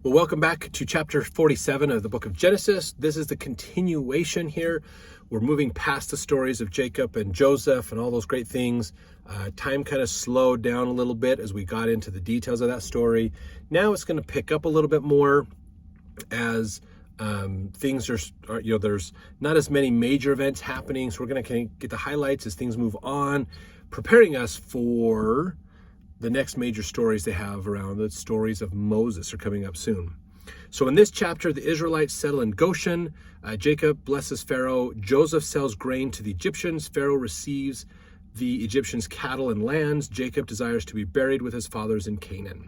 Well, welcome back to chapter 47 of the book of Genesis. This is the continuation here. We're moving past the stories of Jacob and Joseph and all those great things. Time kind of slowed down a little bit as we got into the details of that story. Now it's going to pick up a little bit more as things are, there's not as many major events happening. So we're going to get the highlights as things move on, preparing us for the next major stories they have around. The stories of Moses are coming up soon. So in this chapter, the Israelites settle in Goshen. Jacob blesses Pharaoh. Joseph sells grain to the Egyptians. Pharaoh receives the Egyptians' cattle and lands. Jacob desires to be buried with his fathers in Canaan.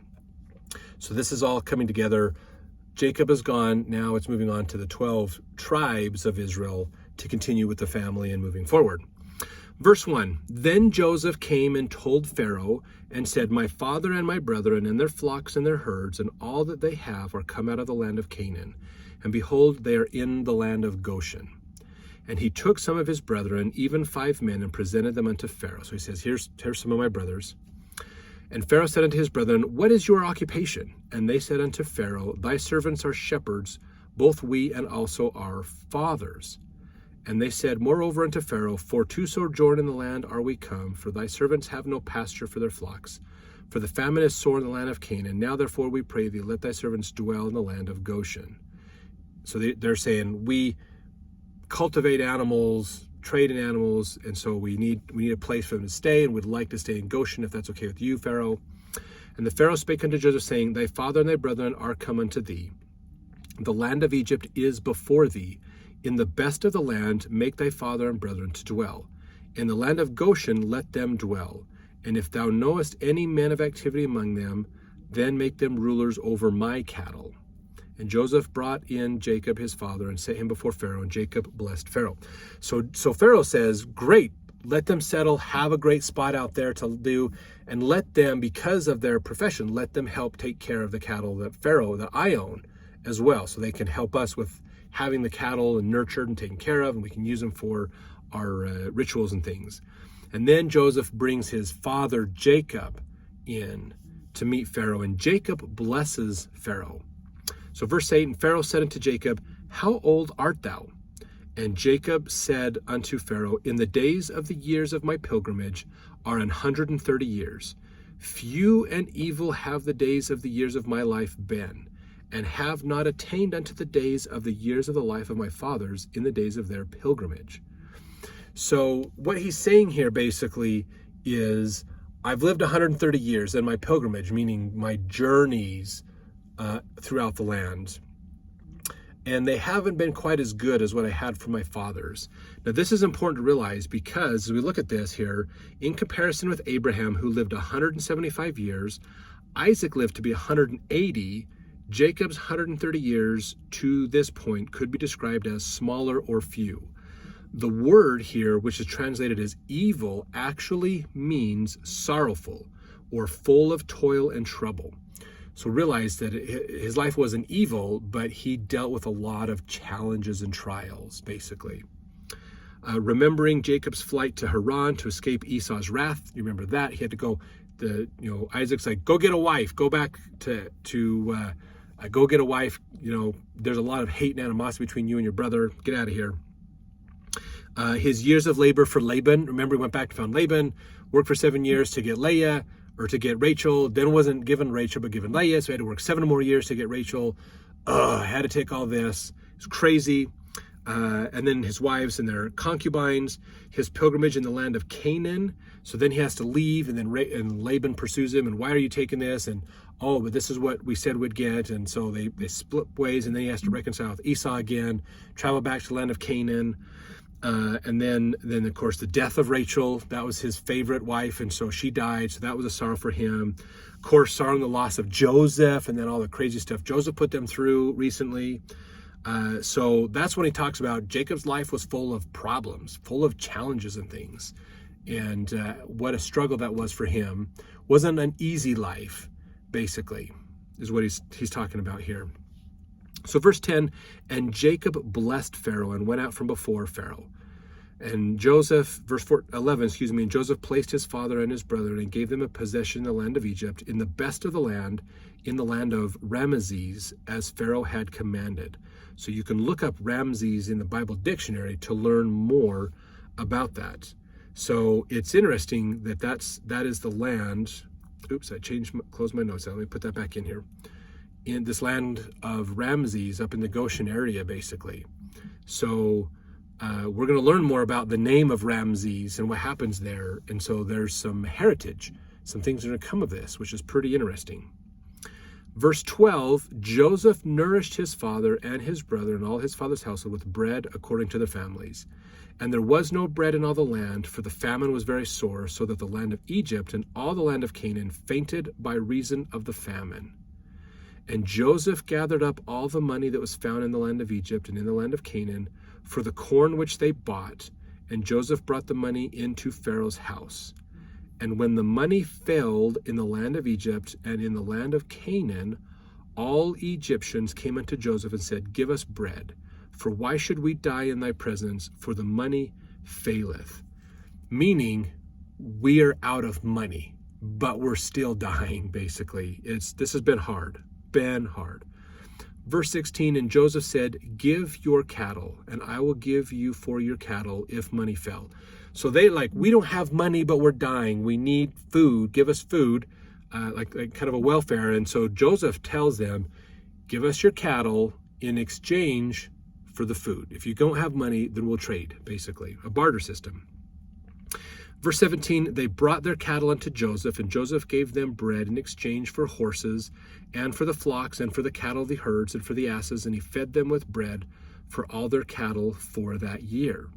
So this is all coming together. Jacob is gone. Now it's moving on to the 12 tribes of Israel to continue with the family and moving forward. Verse 1, Then Joseph came and told Pharaoh and said, My father and my brethren and their flocks and their herds and all that they have are come out of the land of Canaan. And behold, they are in the land of Goshen. And he took some of his brethren, even 5 men, and presented them unto Pharaoh. So he says, here's some of my brothers. And Pharaoh said unto his brethren, What is your occupation? And they said unto Pharaoh, Thy servants are shepherds, both we and also our fathers. And they said, Moreover unto Pharaoh, For to sojourn in the land are we come, for thy servants have no pasture for their flocks. For the famine is sore in the land of Canaan. Now therefore we pray thee, let thy servants dwell in the land of Goshen. So they're saying, we cultivate animals, trade in animals, and so we need a place for them to stay, and would like to stay in Goshen, if that's okay with you, Pharaoh. And the Pharaoh spake unto Joseph, saying, Thy father and thy brethren are come unto thee. The land of Egypt is before thee. In the best of the land make thy father and brethren to dwell. In the land of Goshen let them dwell. And if thou knowest any men of activity among them, then make them rulers over my cattle. And Joseph brought in Jacob his father and set him before Pharaoh, and Jacob blessed Pharaoh. So Pharaoh says, great, let them settle, have a great spot out there to do, and let them, because of their profession, let them help take care of the cattle that I own as well, so they can help us with having the cattle and nurtured and taken care of, and we can use them for our rituals and things. And then Joseph brings his father Jacob in to meet Pharaoh, and Jacob blesses Pharaoh. So verse 8, And Pharaoh said unto Jacob, How old art thou? And Jacob said unto Pharaoh, In the days of the years of my pilgrimage are 130 years. Few and evil have the days of the years of my life been, and have not attained unto the days of the years of the life of my fathers in the days of their pilgrimage. So what he's saying here basically is, I've lived 130 years in my pilgrimage, meaning my journeys throughout the land, and they haven't been quite as good as what I had for my fathers. Now this is important to realize, because as we look at this here, in comparison with Abraham, who lived 175 years, Isaac lived to be 180, Jacob's 130 years to this point could be described as smaller or few. The word here, which is translated as evil, actually means sorrowful or full of toil and trouble. So realize that his life wasn't evil, but he dealt with a lot of challenges and trials, basically. Remembering Jacob's flight to Haran to escape Esau's wrath, you remember that? He had to go, Isaac's like, go get a wife, go back to go get a wife. There's a lot of hate and animosity between you and your brother. Get out of here. His years of labor for Laban. Remember, he went back and found Laban, worked for 7 years to get Leah, or to get Rachel. Then wasn't given Rachel, but given Leah. So he had to work 7 more years to get Rachel. Had to take all this. It's crazy. And then his wives and their concubines, his pilgrimage in the land of Canaan. So then he has to leave, and then Laban pursues him, and why are you taking this? And but this is what we said we'd get. And so they split ways, and then he has to reconcile with Esau again, travel back to the land of Canaan. And then of course the death of Rachel, that was his favorite wife, and so she died, so that was a sorrow for him. Of course, sorrowing the loss of Joseph, and then all the crazy stuff Joseph put them through recently. So that's when he talks about Jacob's life was full of problems, full of challenges and things, and what a struggle that was for him. Wasn't an easy life, basically, is what he's talking about here. So verse 10, And Jacob blessed Pharaoh and went out from before Pharaoh. And Joseph, verse 11, and Joseph placed his father and his brethren and gave them a possession in the land of Egypt, in the best of the land, in the land of Ramesses, as Pharaoh had commanded. So you can look up Ramses in the Bible dictionary to learn more about that. So it's interesting that that is the land. Oops, I closed my notes. Let me put that back in here. In this land of Ramses, up in the Goshen area, basically. So we're going to learn more about the name of Ramses and what happens there. And so there's some heritage, some things that are going to come of this, which is pretty interesting. Verse 12, Joseph nourished his father and his brother and all his father's household with bread according to their families. And there was no bread in all the land, for the famine was very sore, so that the land of Egypt and all the land of Canaan fainted by reason of the famine. And Joseph gathered up all the money that was found in the land of Egypt and in the land of Canaan for the corn which they bought, and Joseph brought the money into Pharaoh's house. And when the money failed in the land of Egypt and in the land of Canaan, all Egyptians came unto Joseph and said, Give us bread, for why should we die in thy presence? For the money faileth. Meaning, we are out of money, but we're still dying, basically. This has been hard. Verse 16, and Joseph said, Give your cattle, and I will give you for your cattle if money fell. So we don't have money, but we're dying. We need food. Give us food, like kind of a welfare. And so Joseph tells them, give us your cattle in exchange for the food. If you don't have money, then we'll trade, basically, a barter system. Verse 17, they brought their cattle unto Joseph, and Joseph gave them bread in exchange for horses, and for the flocks, and for the cattle of the herds, and for the asses, and he fed them with bread for all their cattle for that year.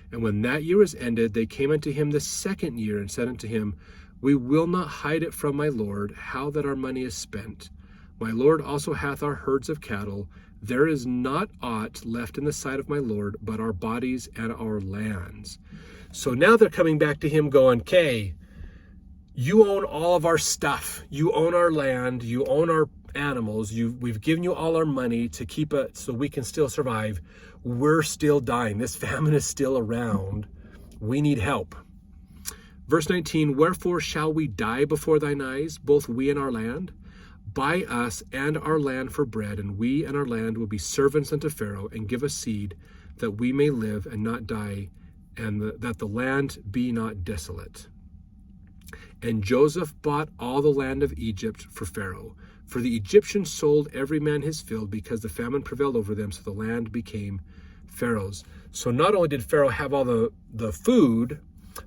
And when that year was ended, they came unto him the second year, and said unto him, We will not hide it from my lord, how that our money is spent. My lord also hath our herds of cattle. There is not aught left in the sight of my lord, but our bodies and our lands. So now they're coming back to him going, okay, you own all of our stuff. You own our land. You own our animals. We've given you all our money to keep it so we can still survive. We're still dying. This famine is still around. We need help. Verse 19, Wherefore shall we die before thine eyes, both we and our land? Buy us and our land for bread, and we and our land will be servants unto Pharaoh, and give us seed, that we may live and not die, and that the land be not desolate. And Joseph bought all the land of Egypt for Pharaoh. For the Egyptians sold every man his field, because the famine prevailed over them, so the land became Pharaoh's. So not only did Pharaoh have all the food,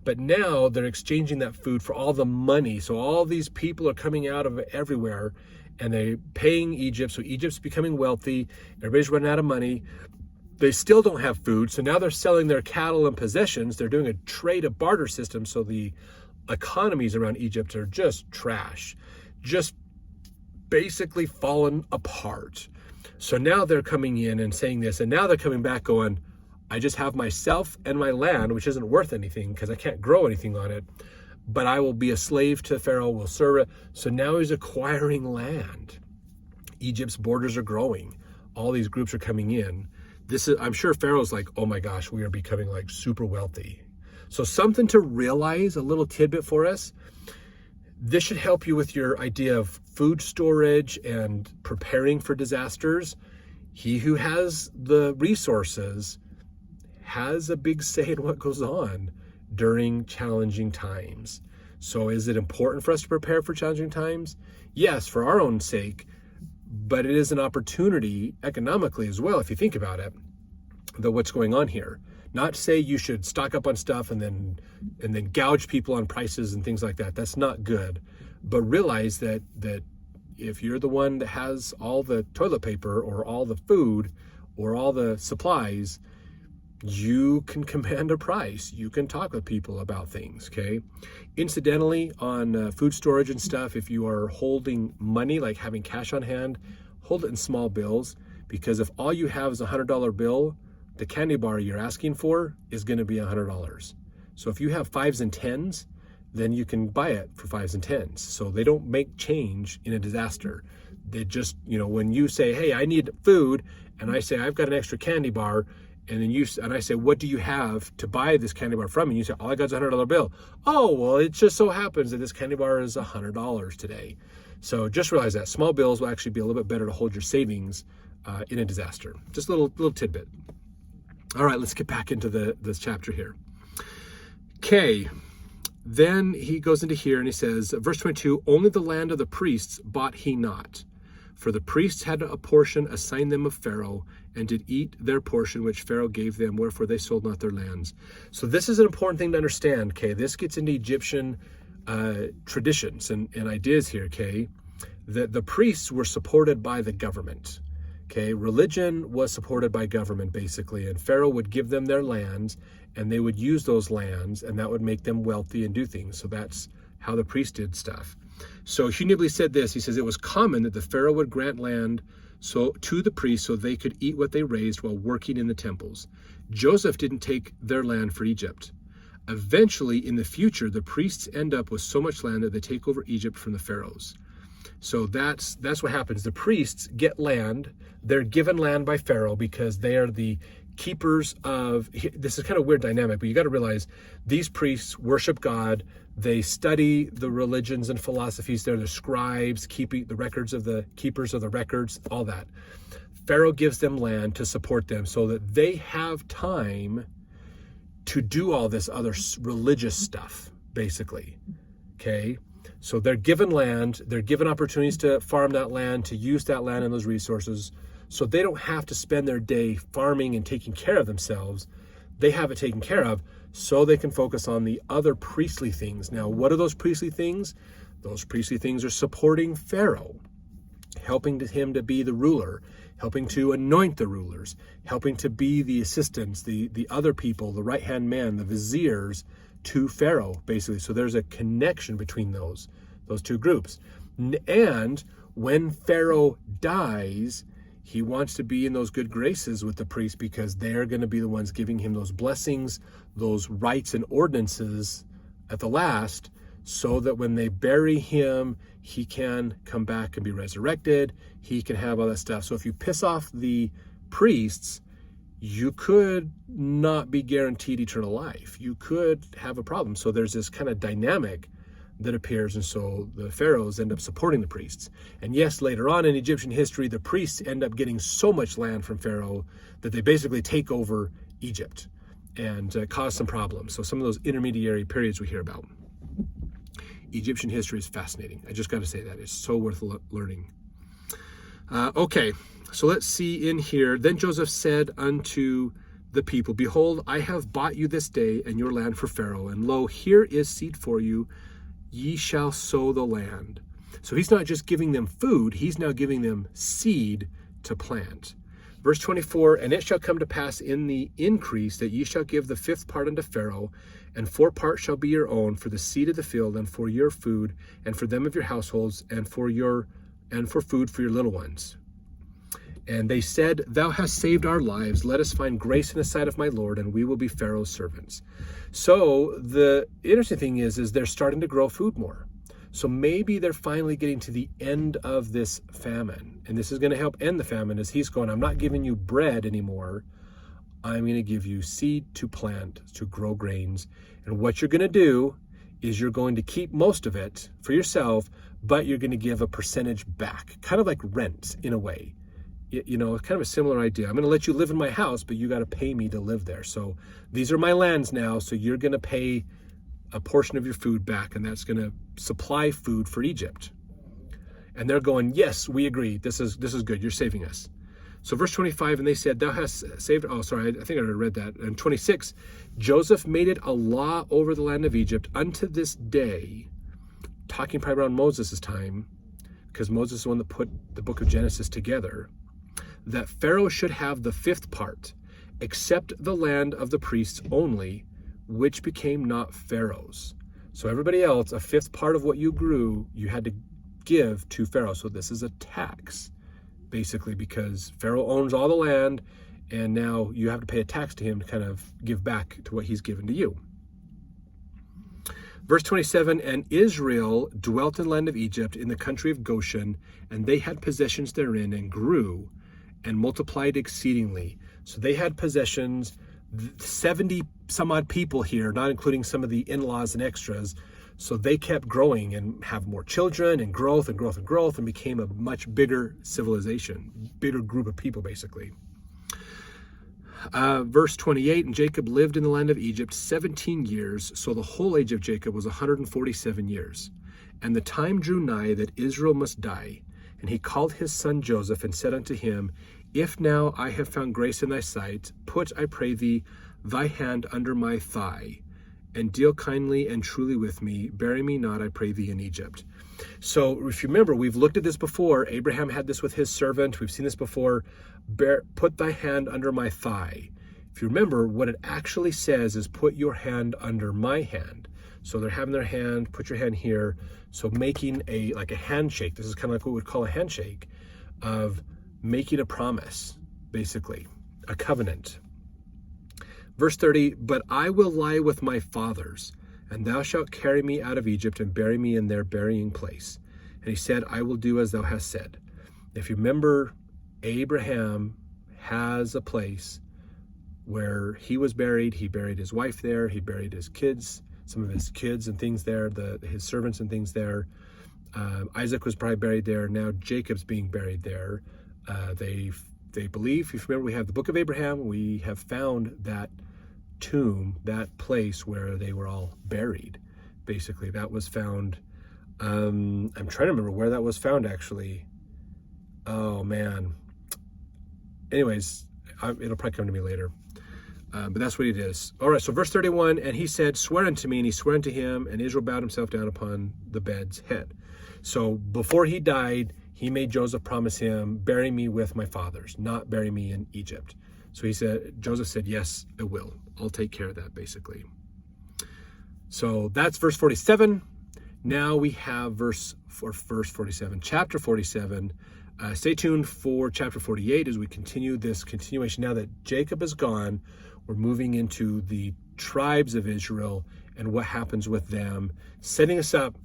but now they're exchanging that food for all the money. So all these people are coming out of everywhere, and they're paying Egypt. So Egypt's becoming wealthy. Everybody's running out of money. They still don't have food, so now they're selling their cattle and possessions. They're doing a trade, a barter system, so the economies around Egypt are just trash, just basically fallen apart. So now they're coming in and saying this, and now they're coming back going, I just have myself and my land, which isn't worth anything because I can't grow anything on it, but I will be a slave to Pharaoh, will serve it. So now he's acquiring land. Egypt's borders are growing. All these groups are coming in. I'm sure Pharaoh's like, oh my gosh, we are becoming like super wealthy. So something to realize, a little tidbit for us. This should help you with your idea of food storage and preparing for disasters. He who has the resources has a big say in what goes on during challenging times. So is it important for us to prepare for challenging times? Yes, for our own sake. But it is an opportunity economically as well, if you think about it, that what's going on here. Not say you should stock up on stuff and then gouge people on prices and things like that. That's not good. But realize that if you're the one that has all the toilet paper or all the food or all the supplies, you can command a price. You can talk with people about things, okay? Incidentally, on food storage and stuff, if you are holding money, like having cash on hand, hold it in small bills, because if all you have is a $100 bill, the candy bar you're asking for is going to be $100. So if you have 5s and 10s, then you can buy it for 5s and 10s. So they don't make change in a disaster. They just, when you say, hey, I need food, and I say, I've got an extra candy bar, And then and I say, what do you have to buy this candy bar from? And you say, all I got is a $100 bill. Oh, well, it just so happens that this candy bar is $100 today. So just realize that small bills will actually be a little bit better to hold your savings in a disaster. Just a little tidbit. All right, let's get back into this chapter here. Okay, then he goes into here and he says, verse 22, only the land of the priests bought he not. For the priests had a portion assigned them of Pharaoh, and did eat their portion which Pharaoh gave them, wherefore they sold not their lands. So this is an important thing to understand, okay? This gets into Egyptian traditions and ideas here, okay? That the priests were supported by the government, okay? Religion was supported by government, basically, and Pharaoh would give them their lands, and they would use those lands, and that would make them wealthy and do things. So that's how the priests did stuff. So Hunibli said this, he says, it was common that the Pharaoh would grant land to the priests so they could eat what they raised while working in the temples. Joseph didn't take their land for Egypt. Eventually, in the future, the priests end up with so much land that they take over Egypt from the pharaohs. So that's what happens. The priests get land. They're given land by Pharaoh because they are the keepers of, this is kind of a weird dynamic, but you got to realize these priests worship God. They study the religions and philosophies. They're the scribes, keeping the records of the keepers of the records, all that. Pharaoh gives them land to support them so that they have time to do all this other religious stuff, basically. Okay? So they're given land, they're given opportunities to farm that land, to use that land and those resources, so they don't have to spend their day farming and taking care of themselves. They have it taken care of so they can focus on the other priestly things. Now, what are those priestly things? Those priestly things are supporting Pharaoh, helping him to be the ruler, helping to anoint the rulers, helping to be the assistants, the other people, the right-hand man, the viziers to Pharaoh, basically. So there's a connection between those two groups. And when Pharaoh dies, he wants to be in those good graces with the priests because they're going to be the ones giving him those blessings, those rights and ordinances at the last, so that when they bury him, he can come back and be resurrected. He can have all that stuff. So if you piss off the priests, you could not be guaranteed eternal life. You could have a problem. So there's this kind of dynamic that appears, and so the pharaohs end up supporting the priests. And yes, later on in Egyptian history, the priests end up getting so much land from Pharaoh that they basically take over Egypt and cause some problems. So some of those intermediary periods we hear about. Egyptian history is fascinating. I just got to say that. It's so worth learning. Okay, so let's see in here. Then Joseph said unto the people, behold, I have bought you this day and your land for Pharaoh, and lo, here is seed for you. Ye shall sow the land. So he's not just giving them food, he's now giving them seed to plant. Verse 24, and it shall come to pass in the increase that ye shall give the 5th part unto Pharaoh, and 4 parts shall be your own for the seed of the field, and for your food, and for them of your households, and for food for your little ones. And they said, thou hast saved our lives. Let us find grace in the sight of my Lord, and we will be Pharaoh's servants. So the interesting thing is they're starting to grow food more. So maybe they're finally getting to the end of this famine. And this is going to help end the famine as he's going, I'm not giving you bread anymore. I'm going to give you seed to plant, to grow grains. And what you're going to do is you're going to keep most of it for yourself, but you're going to give a percentage back, kind of like rent in a way. You know, kind of a similar idea. I'm going to let you live in my house, but you got to pay me to live there. So these are my lands now, so you're going to pay a portion of your food back, and that's going to supply food for Egypt. And they're going, yes, we agree. This is good. You're saving us. So verse 25, and they said, thou hast saved, oh, sorry, I think I already read that. And 26, Joseph made it a law over the land of Egypt unto this day, talking probably around Moses' time, because Moses is the one that put the book of Genesis together, that Pharaoh should have the 5th part, except the land of the priests only, which became not Pharaoh's. So everybody else, a 5th part of what you grew, you had to give to Pharaoh. So this is a tax, basically, because Pharaoh owns all the land, and now you have to pay a tax to him to kind of give back to what he's given to you. Verse 27, and Israel dwelt in the land of Egypt, in the country of Goshen, and they had possessions therein, and grew, and multiplied exceedingly. So they had possessions, 70 some odd people here, not including some of the in-laws and extras. So they kept growing and have more children and growth and growth and growth, and became a much bigger civilization, bigger group of people basically. Verse 28, and Jacob lived in the land of Egypt 17 years, so the whole age of Jacob was 147 years. And the time drew nigh that Israel must die. And he called his son Joseph and said unto him, If now I have found grace in thy sight, put, I pray thee, thy hand under my thigh, and deal kindly and truly with me. Bury me not, I pray thee, in Egypt. So if you remember, we've looked at this before. Abraham had this with his servant. We've seen this before. Put thy hand under my thigh. If you remember, what it actually says is put your hand under my hand. So they're having their hand, put your hand here. So making like a handshake. This is kind of like what we would call a handshake, of making a promise, basically, a covenant. Verse 30, but I will lie with my fathers, and thou shalt carry me out of Egypt and bury me in their burying place. And he said, I will do as thou hast said. If you remember, Abraham has a place where he was buried. He buried his wife there. He buried his kids, some of his kids and things there, his servants and things there. Isaac was probably buried there. Now Jacob's being buried there. They believe, if you remember, we have the book of Abraham. We have found that tomb, that place where they were all buried. Basically, that was found. I'm trying to remember where that was found, actually. Oh, man. Anyways, it'll probably come to me later. But that's what it is. All right, so verse 31, and he said, swear unto me, and he swore unto him, and Israel bowed himself down upon the bed's head. So before he died, he made Joseph promise him, bury me with my fathers, not bury me in Egypt. So Joseph said, yes, I will. I'll take care of that, basically. So that's verse 47. Now we have verse 47, chapter 47. Stay tuned for chapter 48 as we continue this continuation. Now that Jacob is gone, we're moving into the tribes of Israel and what happens with them, setting us up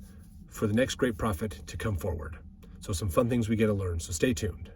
for the next great prophet to come forward. So some fun things we get to learn. So stay tuned.